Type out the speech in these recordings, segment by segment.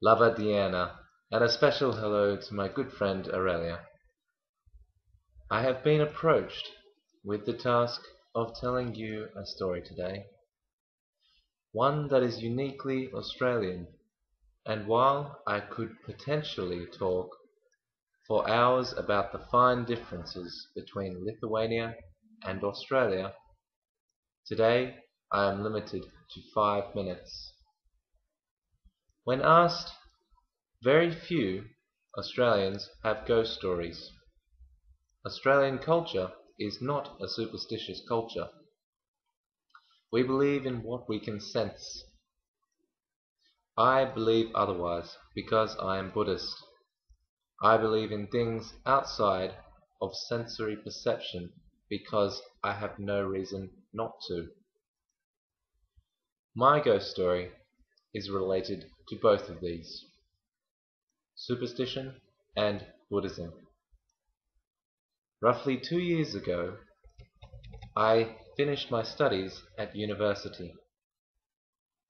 Lava Diana, and a special hello to my good friend Aurelia. I have been approached with the task of telling you a story today, one that is uniquely Australian, and while I could potentially talk for hours about the fine differences between Lithuania and Australia, today I am limited to 5 minutes. When asked, very few Australians have ghost stories. Australian culture is not a superstitious culture. We believe in what we can sense. I believe otherwise because I am Buddhist. I believe in things outside of sensory perception because I have no reason not to. My ghost story is related to both of these, superstition and Buddhism. Roughly 2 years ago, I finished my studies at university.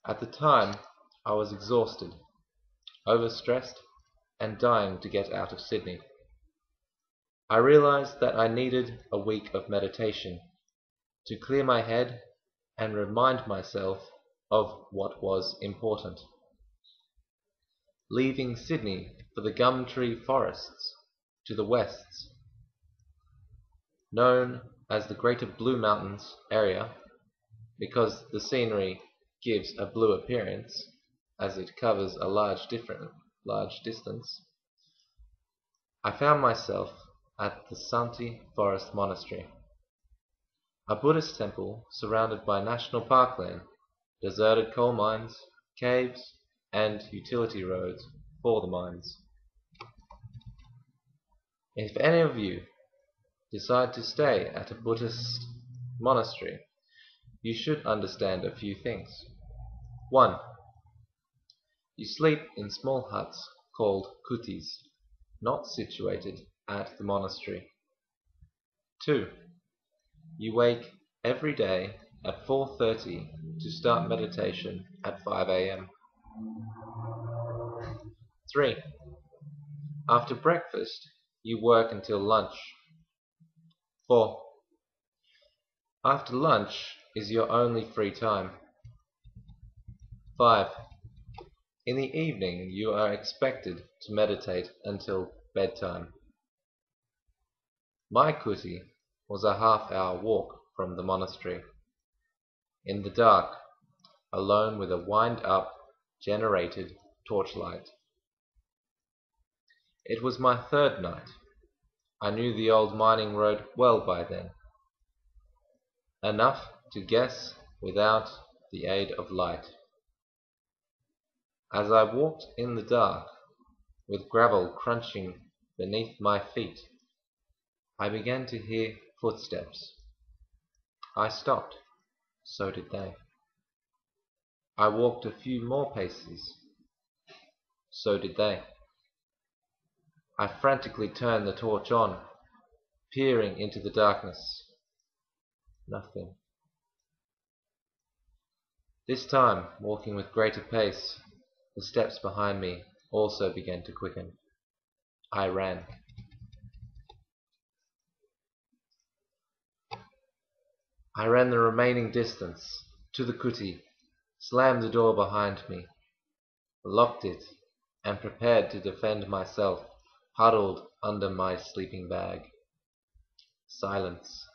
At the time, I was exhausted, overstressed, and dying to get out of Sydney. I realized that I needed a week of meditation to clear my head and remind myself of what was important. Leaving Sydney for the gum-tree forests to the west, known as the Greater Blue Mountains area because the scenery gives a blue appearance as it covers a large distance, I found myself at the Santi Forest Monastery, a Buddhist temple surrounded by national parkland, deserted coal mines, caves, and utility roads for the mines. If any of you decide to stay at a Buddhist monastery, you should understand a few things. 1. You sleep in small huts called kutis, not situated at the monastery. 2. You wake every day at 4:30 to start meditation at 5 a.m. 3. After breakfast, you work until lunch. 4. After lunch is your only free time. 5. In the evening you are expected to meditate until bedtime. My kuti was a half-hour walk from the monastery. In the dark, alone with a wind-up generated torchlight. It was my third night. I knew the old mining road well by then. Enough to guess without the aid of light. As I walked in the dark, with gravel crunching beneath my feet, I began to hear footsteps. I stopped. So did they. I walked a few more paces. So did they. I frantically turned the torch on, peering into the darkness. Nothing. This time, walking with greater pace, the steps behind me also began to quicken. I ran. I ran the remaining distance to the kuti, slammed the door behind me, locked it, and prepared to defend myself, huddled under my sleeping bag. Silence.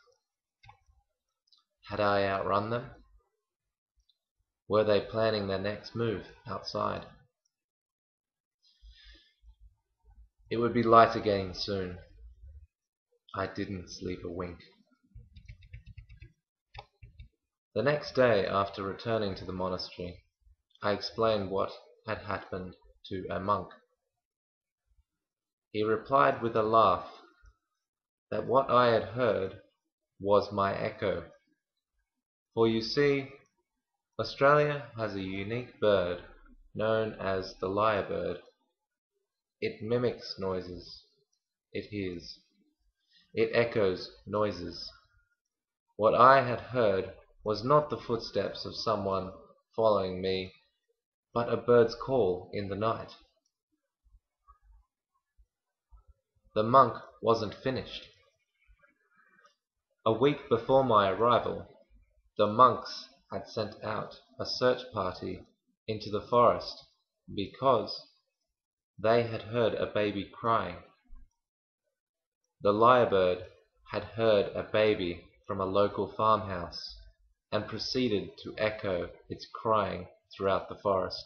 Had I outrun them? Were they planning their next move outside? It would be light again soon. I didn't sleep a wink. The next day, after returning to the monastery, I explained what had happened to a monk. He replied with a laugh that what I had heard was my echo. For you see, Australia has a unique bird known as the lyrebird. It mimics noises it hears. It echoes noises. What I had heard was not the footsteps of someone following me, but a bird's call in the night. The monk wasn't finished. A week before my arrival, the monks had sent out a search party into the forest because they had heard a baby crying. The lyrebird had heard a baby from a local farmhouse and proceeded to echo its crying throughout the forest.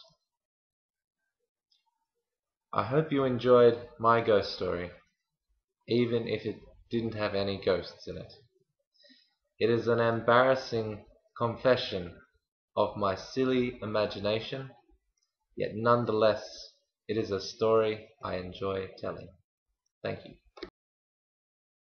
I hope you enjoyed my ghost story, even if it didn't have any ghosts in it. It is an embarrassing confession of my silly imagination, yet nonetheless it is a story I enjoy telling. Thank you.